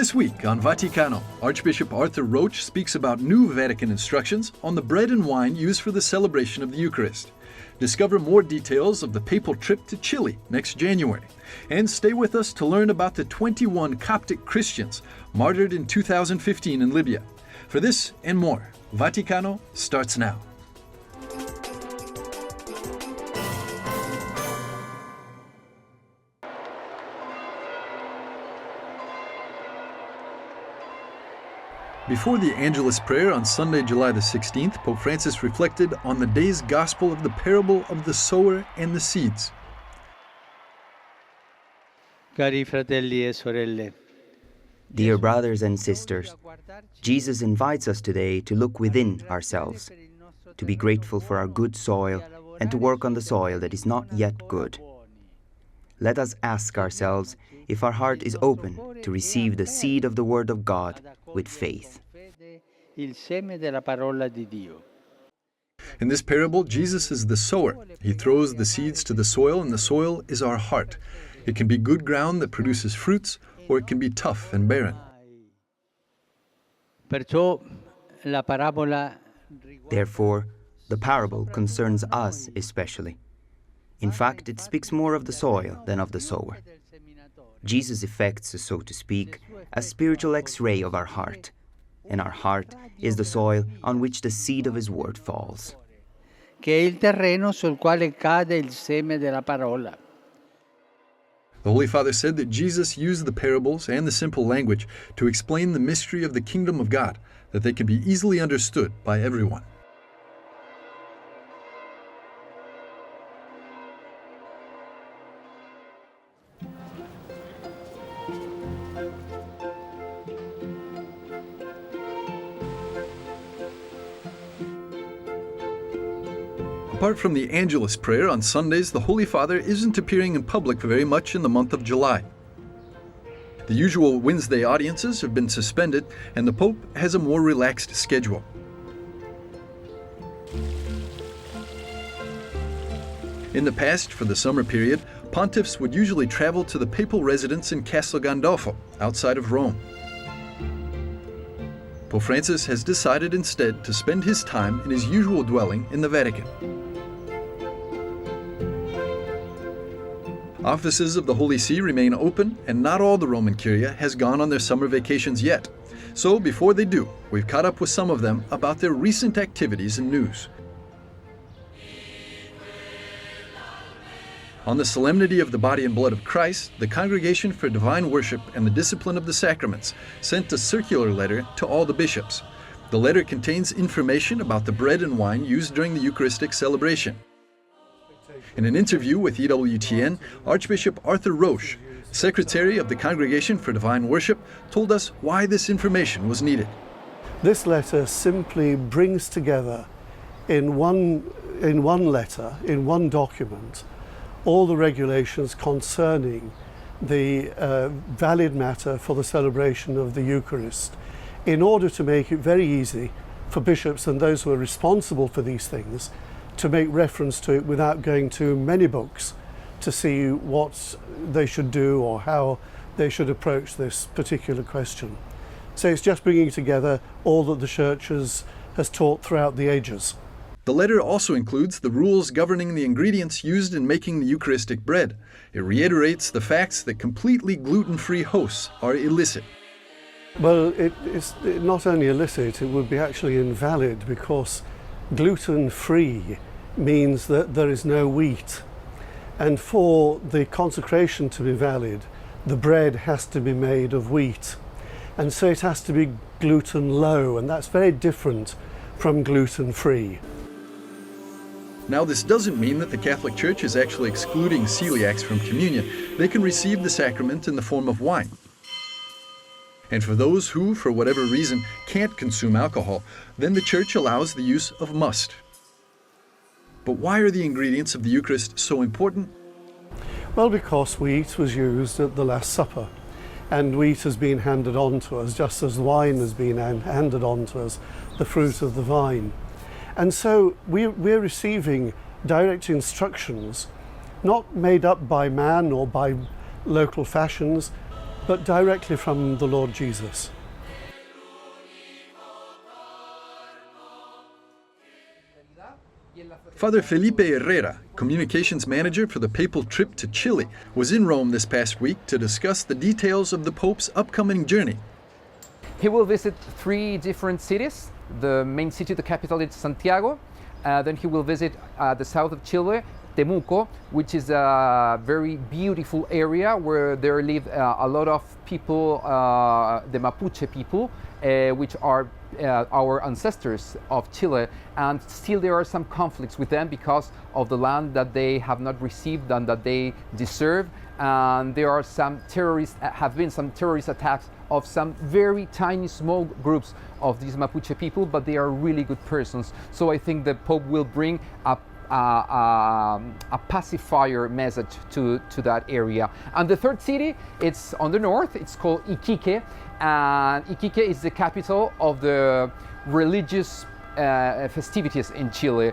This week on Vaticano, Archbishop Arthur Roche speaks about new Vatican instructions on the bread and wine used for the celebration of the Eucharist. Discover more details of the papal trip to Chile next January. And stay with us to learn about the 21 Coptic Christians martyred in 2015 in Libya. For this and more, Vaticano starts now. Before the Angelus prayer on Sunday, July the 16th, Pope Francis reflected on the day's gospel of the parable of the sower and the seeds. Cari fratelli e sorelle, Dear brothers and sisters, Jesus invites us today to look within ourselves, to be grateful for our good soil and to work on the soil that is not yet good. Let us ask ourselves if our heart is open to receive the seed of the Word of God with faith. il seme della parola di Dio. In this parable, Jesus is the sower. He throws the seeds to the soil, and the soil is our heart. It can be good ground that produces fruits, or it can be tough and barren. Perciò la parabola Therefore, the parable concerns us especially. In fact, it speaks more of the soil than of the sower. Jesus effects, so to speak, a spiritual X-ray of our heart, and our heart is the soil on which the seed of His Word falls. che è il terreno sul quale cade il seme della parola. The Holy Father said that Jesus used the parables and the simple language to explain the mystery of the kingdom of God, that they can be easily understood by everyone. Apart from the Angelus prayer on Sundays, the Holy Father isn't appearing in public very much in the month of July. The usual Wednesday audiences have been suspended, and the Pope has a more relaxed schedule. In the past, for the summer period, pontiffs would usually travel to the papal residence in Castel Gandolfo, outside of Rome. Pope Francis has decided instead to spend his time in his usual dwelling in the Vatican. Offices of the Holy See remain open, and not all the Roman Curia has gone on their summer vacations yet. So before they do, we've caught up with some of them about their recent activities and news. On the solemnity of the body and blood of Christ, the Congregation for Divine Worship and the Discipline of the Sacraments sent a circular letter to all the bishops. The letter contains information about the bread and wine used during the Eucharistic celebration. In an interview with EWTN, Archbishop Arthur Roche, Secretary of the Congregation for Divine Worship, told us why this information was needed. This letter simply brings together in one letter, in one document, all the regulations concerning the valid matter for the celebration of the Eucharist, in order to make it very easy for bishops and those who are responsible for these things to make reference to it without going to many books to see what they should do or how they should approach this particular question. So it's just bringing together all that the Church has taught throughout the ages. The letter also includes the rules governing the ingredients used in making the Eucharistic bread. It reiterates the facts that completely gluten-free hosts are illicit. Well, it's not only illicit, it would be actually invalid, because gluten-free means that there is no wheat. And for the consecration to be valid, the bread has to be made of wheat. And so it has to be gluten-low, and that's very different from gluten-free. Now, this doesn't mean that the Catholic Church is actually excluding celiacs from communion. They can receive the sacrament in the form of wine. And for those who, for whatever reason, can't consume alcohol, then the Church allows the use of must. But why are the ingredients of the Eucharist so important? Well, because wheat was used at the Last Supper, and wheat has been handed on to us, just as wine has been handed on to us, the fruit of the vine. And so we're receiving direct instructions, not made up by man or by local fashions, but directly from the Lord Jesus. Father Felipe Herrera, communications manager for the papal trip to Chile, was in Rome this past week to discuss the details of the Pope's upcoming journey. He will visit 3 different cities. The main city, the capital, is Santiago. Then he will visit the south of Chile, Temuco, which is a very beautiful area where there live a lot of people, the Mapuche people, which are our ancestors of Chile, and still there are some conflicts with them because of the land that they have not received and that they deserve. And there are have been some terrorist attacks of some very tiny small groups of these Mapuche people, but they are really good persons. So I think the Pope will bring a pacifier message to that area. And the third city, it's on the north, it's called Iquique, and Iquique is the capital of the religious festivities in Chile.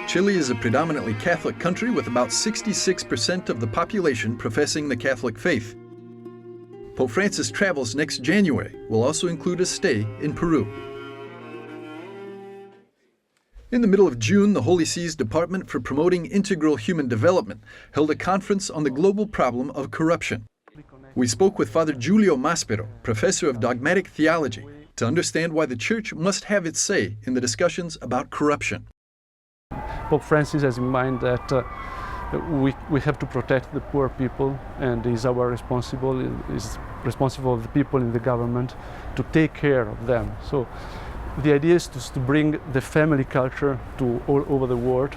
Chile is a predominantly Catholic country with about 66% of the population professing the Catholic faith. Pope Francis' travels next January will also include a stay in Peru. In the middle of June, the Holy See's Department for Promoting Integral Human Development held a conference on the global problem of corruption. We spoke with Father Giulio Maspero, professor of dogmatic theology, to understand why the Church must have its say in the discussions about corruption. Pope Francis has in mind that we have to protect the poor people, and is responsible of the people in the government to take care of them. So the idea is to bring the family culture to all over the world,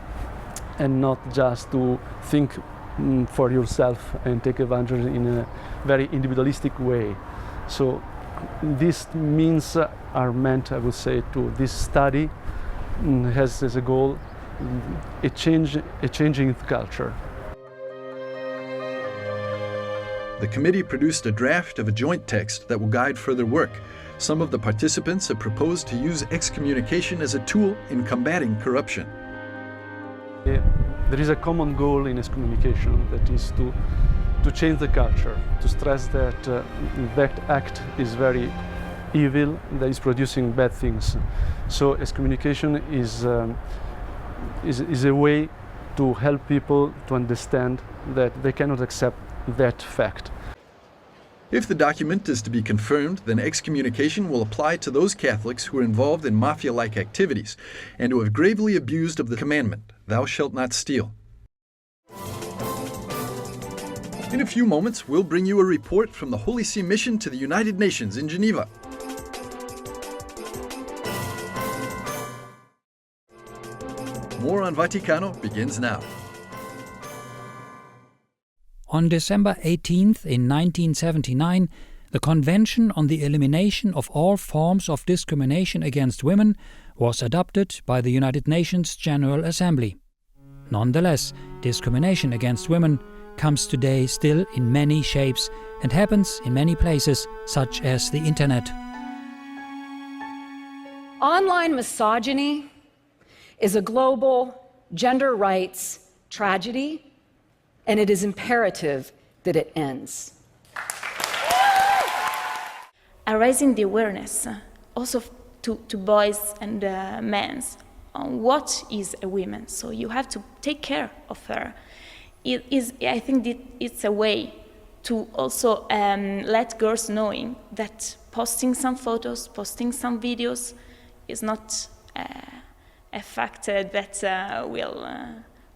and not just to think for yourself and take advantage in a very individualistic way. So these means are meant, I would say, to this study has as a goal a changing culture. The committee produced a draft of a joint text that will guide further work. Some of the participants have proposed to use excommunication as a tool in combating corruption. There is a common goal in excommunication, that is to change the culture, to stress that that act is very evil, that is producing bad things. So excommunication is a way to help people to understand that they cannot accept that fact. If the document is to be confirmed, then excommunication will apply to those Catholics who are involved in mafia-like activities and who have gravely abused of the commandment, "Thou shalt not steal." In a few moments, we'll bring you a report from the Holy See mission to the United Nations in Geneva. More on Vaticano begins now. On December 18th in 1979, the Convention on the Elimination of All Forms of Discrimination Against Women was adopted by the United Nations General Assembly. Nonetheless, discrimination against women comes today still in many shapes and happens in many places, such as the Internet. Online misogyny is a global gender rights tragedy, and it is imperative that it ends. Raising the awareness also to boys and men on what is a woman. So you have to take care of her. I think that it's a way to also let girls knowing that posting some photos, posting some videos is not a factor that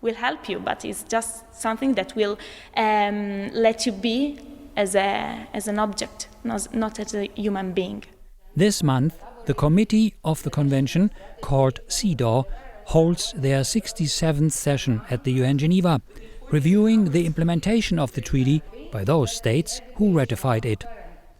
will help you, but it's just something that will let you be as an object, not as a human being. This month, the committee of the convention, called CEDAW, holds their 67th session at the UN Geneva, reviewing the implementation of the treaty by those states who ratified it.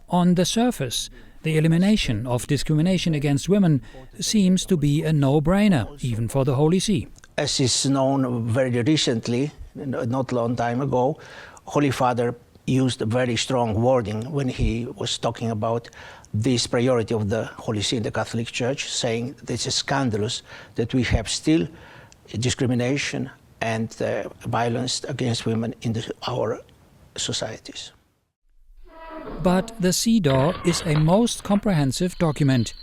On the surface, the elimination of discrimination against women seems to be a no-brainer, even for the Holy See. As is known very recently, not a long time ago, Holy Father used a very strong wording when he was talking about this priority of the Holy See in the Catholic Church, saying that it's scandalous that we have still discrimination and violence against women in our societies. But the CEDAW is a most comprehensive document.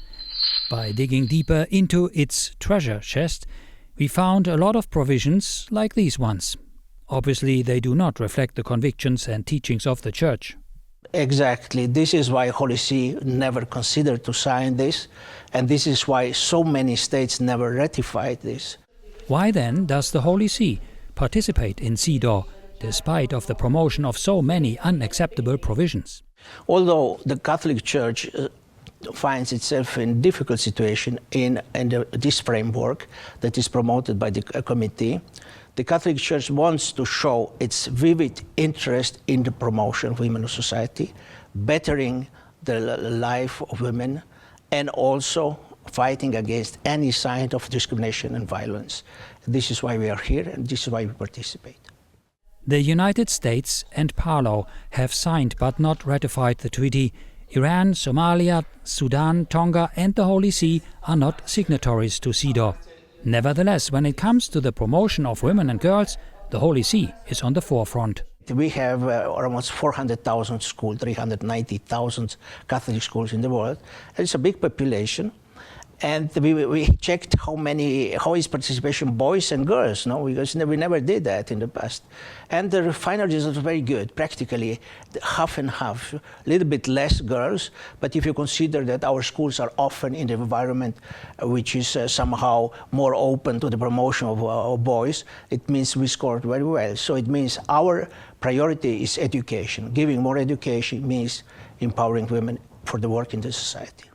By digging deeper into its treasure chest, we found a lot of provisions like these ones. Obviously, they do not reflect the convictions and teachings of the Church. Exactly. This is why Holy See never considered to sign this, and this is why so many states never ratified this. Why then does the Holy See participate in CEDAW, despite of the promotion of so many unacceptable provisions? Although the Catholic Church finds itself in a difficult situation in this framework that is promoted by the committee, the Catholic Church wants to show its vivid interest in the promotion of women in society, bettering the life of women, and also fighting against any sign of discrimination and violence. This is why we are here, and this is why we participate. The United States and Palau have signed but not ratified the treaty. Iran, Somalia, Sudan, Tonga and the Holy See are not signatories to CEDAW. Nevertheless, when it comes to the promotion of women and girls, the Holy See is on the forefront. We have almost 400,000 schools, 390,000 Catholic schools in the world. It's a big population. And we checked how is participation boys and girls, no? Because we never did that in the past. And the final result was very good, practically half and half, a little bit less girls, but if you consider that our schools are often in the environment which is somehow more open to the promotion of boys, it means we scored very well. So it means our priority is education. Giving more education means empowering women for the work in the society.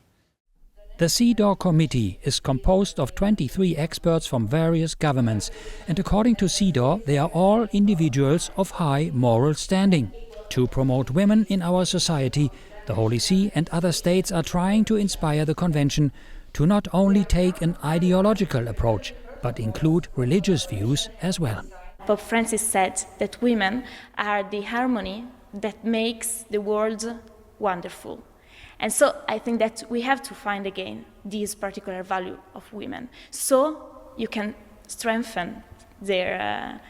The CEDAW committee is composed of 23 experts from various governments, and according to CEDAW, they are all individuals of high moral standing. To promote women in our society, the Holy See and other states are trying to inspire the Convention to not only take an ideological approach, but include religious views as well. Pope Francis said that women are the harmony that makes the world wonderful. And so I think that we have to find again this particular value of women, so you can strengthen their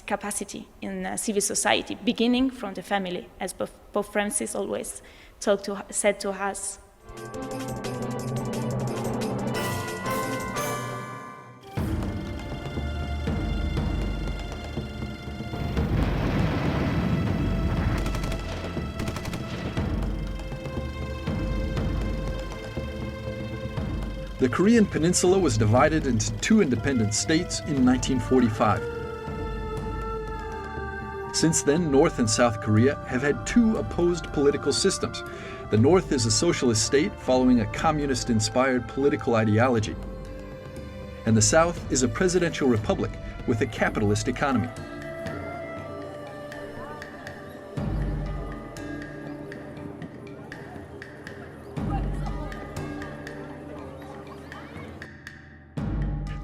capacity in civil society, beginning from the family, as Pope Francis always said to us. The Korean peninsula was divided into two independent states in 1945. Since then, North and South Korea have had two opposed political systems. The North is a socialist state following a communist-inspired political ideology, and the South is a presidential republic with a capitalist economy.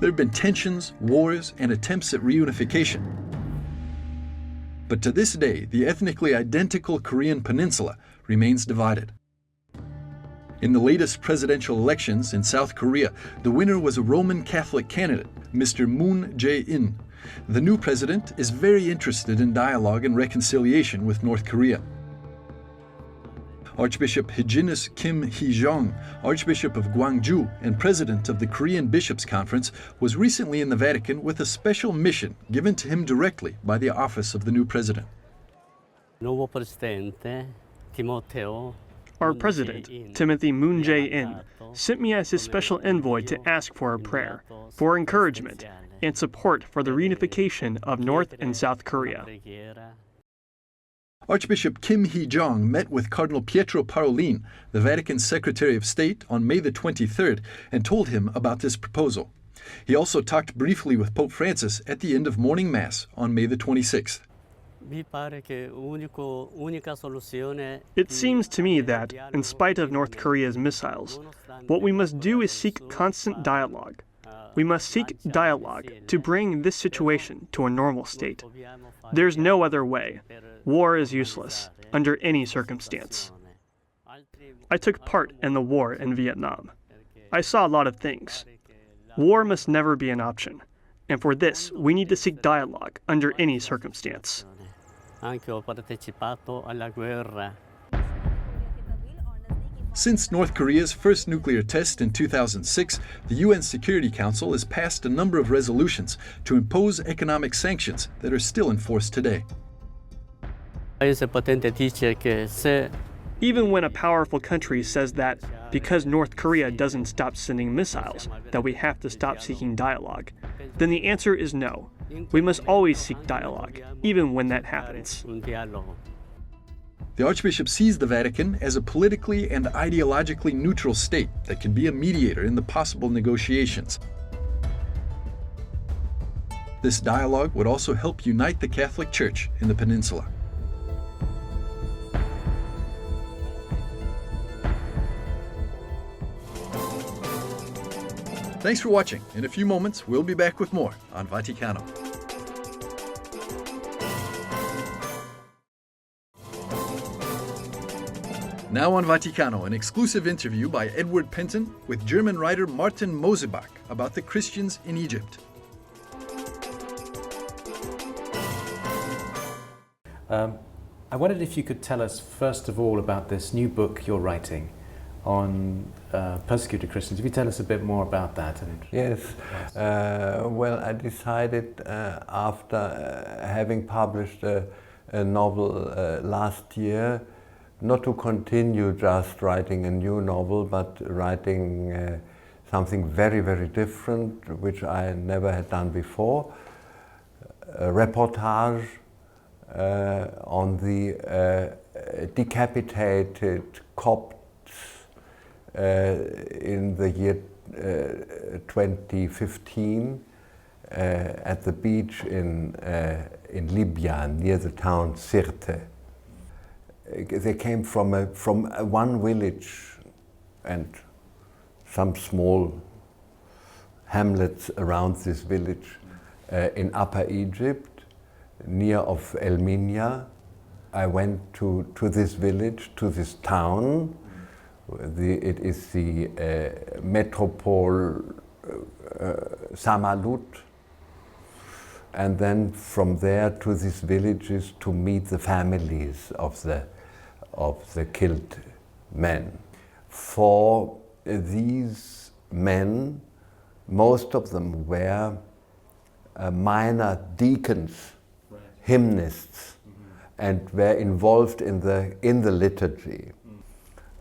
There have been tensions, wars, and attempts at reunification. But to this day, the ethnically identical Korean peninsula remains divided. In the latest presidential elections in South Korea, the winner was a Roman Catholic candidate, Mr. Moon Jae-in. The new president is very interested in dialogue and reconciliation with North Korea. Archbishop Hyginus Kim Hee-jong, Archbishop of Gwangju and president of the Korean Bishops' Conference, was recently in the Vatican with a special mission given to him directly by the office of the new president. Our president, Timothy Moon Jae-in, sent me as his special envoy to ask for a prayer, for encouragement, and support for the reunification of North and South Korea. Archbishop Kim Hee-jong met with Cardinal Pietro Parolin, the Vatican Secretary of State, on May the 23rd and told him about this proposal. He also talked briefly with Pope Francis at the end of morning Mass on May the 26th. It seems to me that, in spite of North Korea's missiles, what we must do is seek constant dialogue. We must seek dialogue to bring this situation to a normal state. There's no other way. War is useless, under any circumstance. I took part in the war in Vietnam. I saw a lot of things. War must never be an option, and for this, we need to seek dialogue under any circumstance. Since North Korea's first nuclear test in 2006, the UN Security Council has passed a number of resolutions to impose economic sanctions that are still in force today. Even when a powerful country says that because North Korea doesn't stop sending missiles, that we have to stop seeking dialogue, then the answer is no. We must always seek dialogue, even when that happens. The Archbishop sees the Vatican as a politically and ideologically neutral state that can be a mediator in the possible negotiations. This dialogue would also help unite the Catholic Church in the peninsula. Thanks for watching. In a few moments, we'll be back with more on Vaticano. Now on Vaticano, an exclusive interview by Edward Penton with German writer Martin Mosebach about the Christians in Egypt. I wondered if you could tell us, first of all, about this new book you're writing on persecuted Christians. If you tell us a bit more about that. Yes. Well, I decided after having published a novel last year not to continue just writing a new novel, but writing something very, very different, which I never had done before. A reportage on the decapitated Copts in the year 2015 at the beach in Libya, near the town Sirte. They came from one village and some small hamlets around this village in Upper Egypt, near of El Minya. I went to this village, to this town. It is the metropole Samalut, and then from there to these villages to meet the families of the killed men. For these men, most of them were minor deacons, right, hymnists, and were involved in the liturgy.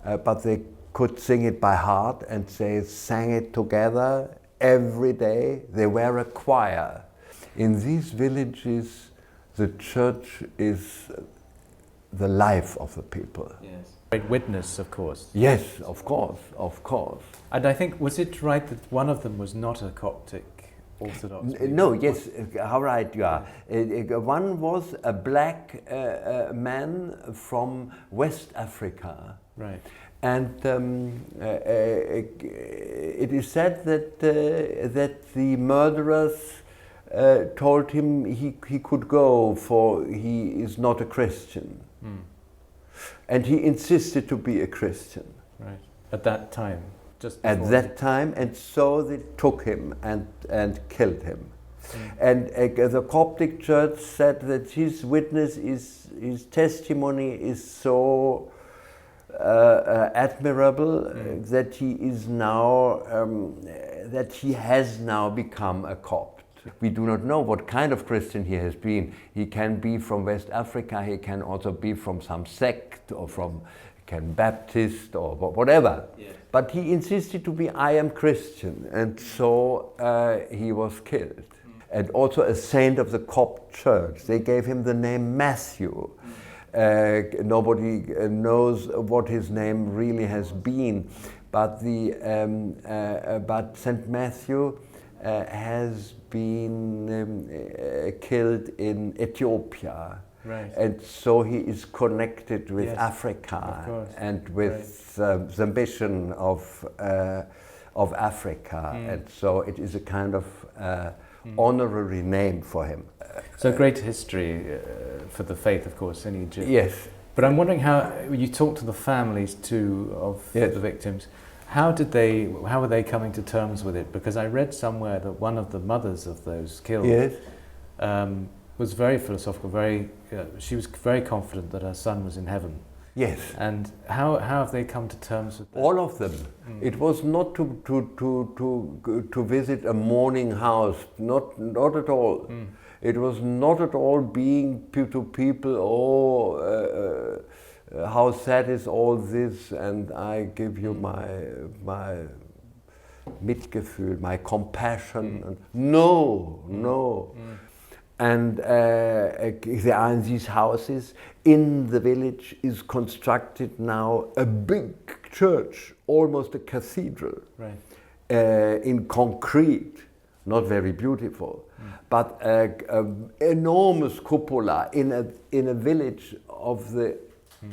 But they could sing it by heart, and they sang it together every day. They were a choir. In these villages, the church is the life of the people. Yes. Great witness, of course. Yes, of course, of course. And I think, was it right that one of them was not a Coptic Orthodox? No, yes, how right you are. One was a black man from West Africa. Right. And it is said that the murderers told him he could go, for he is not a Christian. Mm. And he insisted to be a Christian. Right. At that time? Just at that time, and so they took him and killed him. Mm. And the Coptic Church said that his witness his testimony is so admirable that he is now that he has now become a Copt. We do not know what kind of Christian he has been. He can be from West Africa. He can also be from some sect or from Baptist or whatever. Yeah. But he insisted to be, I am Christian, and so he was killed. And also a saint of the Copt Church. They gave him the name Matthew. Nobody knows what his name really has been, but but Saint Matthew has been killed in Ethiopia. Right. And so he is connected with Africa and with the mission of Africa, and so it is a kind of honorary name for him. So great history for the faith, of course, in Egypt. Yes. But I'm wondering how you talked to the families too of the victims. How were they coming to terms with it? Because I read somewhere that one of the mothers of those killed was very philosophical. She was very confident that her son was in heaven. Yes. And how have they come to terms with that? All of them. It was not to visit a mourning house, not at all. It was not at all being to people, how sad is all this, and I give you my Mitgefühl, my compassion. And no. And there are in these houses. In the village is constructed now a big church, almost a cathedral, in concrete, not very beautiful, but an enormous cupola in a village of the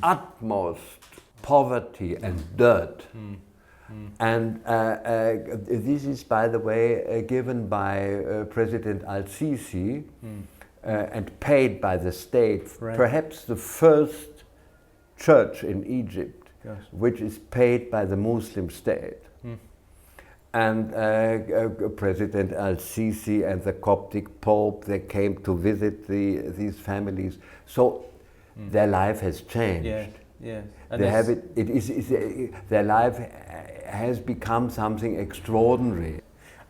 utmost poverty and dirt. And this is, by the way, given by President Al-Sisi and paid by the state, perhaps the first church in Egypt, which is paid by the Muslim state. And President Al-Sisi and the Coptic Pope, they came to visit these families. So their life has changed. They have their life has become something extraordinary.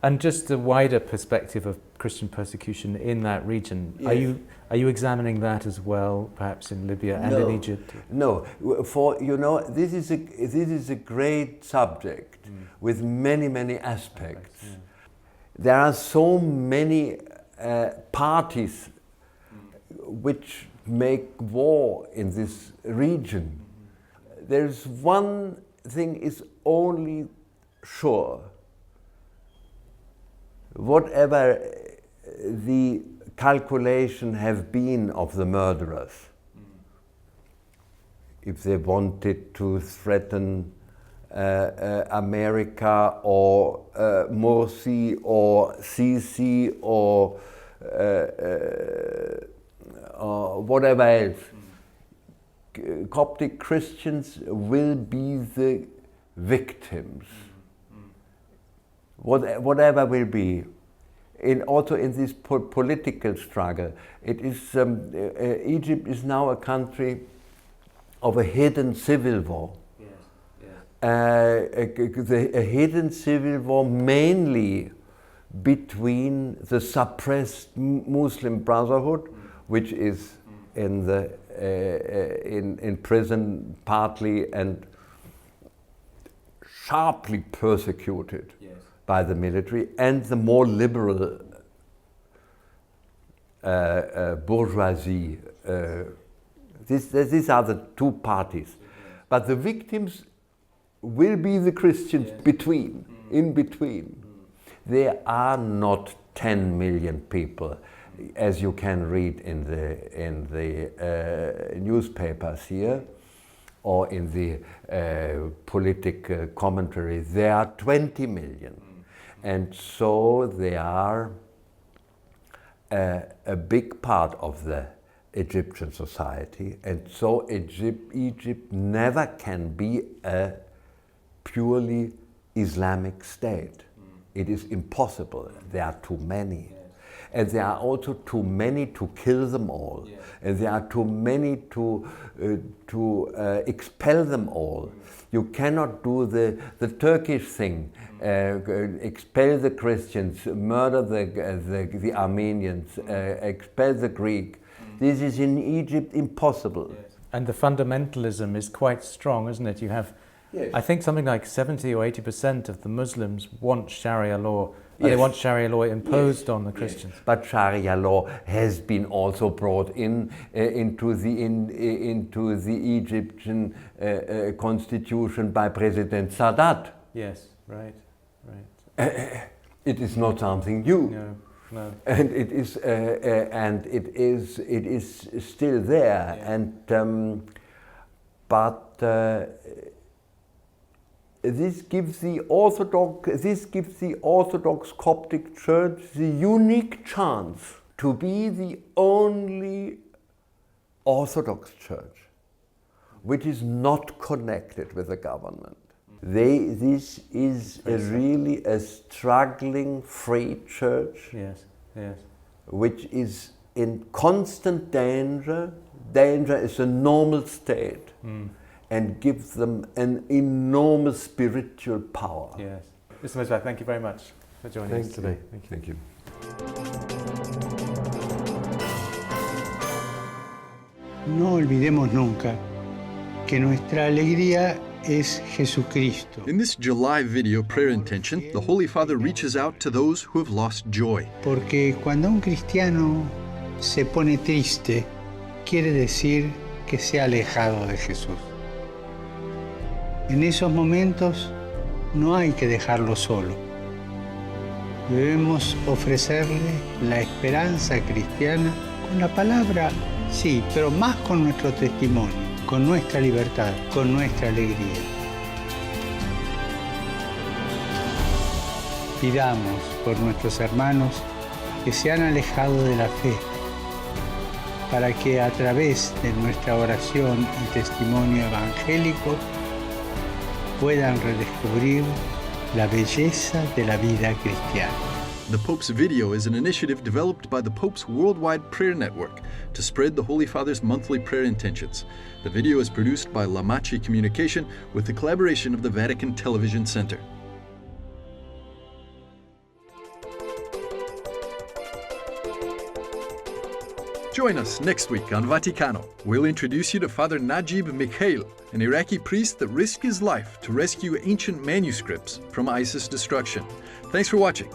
And just the wider perspective of Christian persecution in that region, are you examining that as well, perhaps in Libya and in Egypt? No, for this is a great subject with many aspects. There are so many parties which make war in this region. There's one thing is only sure. Whatever the calculation have been of the murderers, if they wanted to threaten America or Morsi or Sisi or whatever else, Coptic Christians will be the victims. Whatever will be. Also in this political struggle, it is Egypt is now a country of a hidden civil war. A hidden civil war mainly between the suppressed Muslim Brotherhood, which is in the in prison partly and sharply persecuted by the military, and the more liberal bourgeoisie. These are the two parties. But the victims will be the Christians in between. There are not 10 million people, as you can read in the newspapers here, or in the political commentary. There are 20 million. And so they are a big part of the Egyptian society. And so Egypt never can be a purely Islamic state. It is impossible. There are too many. And there are also too many to kill them all. And there are too many to expel them all. You cannot do the Turkish thing, expel the Christians, murder the Armenians, expel the Greek. This is in Egypt impossible. And the fundamentalism is quite strong, isn't it? You have, I think, something like 70 or 80% of the Muslims want Sharia law. Yes. They want Sharia law imposed on the Christians. Yes. But Sharia law has been also brought into the Egyptian constitution by President Sadat. Yes, right. It is not something new. No. And it is still there. And this gives the Orthodox Coptic Church the unique chance to be the only Orthodox Church which is not connected with the government. This is really a struggling free church, which is in constant danger. Danger is a normal state. and give them an enormous spiritual power. Yes. Mr. Mosbach, thank you very much for joining us today. Thank you. No olvidemos nunca que nuestra alegría es Jesucristo. In this July video prayer intention, the Holy Father reaches out to those who have lost joy. Porque cuando un cristiano se pone triste, quiere decir que se ha alejado de Jesús. En esos momentos no hay que dejarlo solo. Debemos ofrecerle la esperanza cristiana con la palabra, sí, pero más con nuestro testimonio, con nuestra libertad, con nuestra alegría. Pidamos por nuestros hermanos que se han alejado de la fe, para que a través de nuestra oración y testimonio evangélico puedan redescubrir la belleza de la vida cristiana. The Pope's video is an initiative developed by the Pope's Worldwide Prayer Network to spread the Holy Father's monthly prayer intentions. The video is produced by La Machi Communication with the collaboration of the Vatican Television Center. Join us next week on Vaticano. We'll introduce you to Father Najib Mikhail, an Iraqi priest that risked his life to rescue ancient manuscripts from ISIS destruction. Thanks for watching.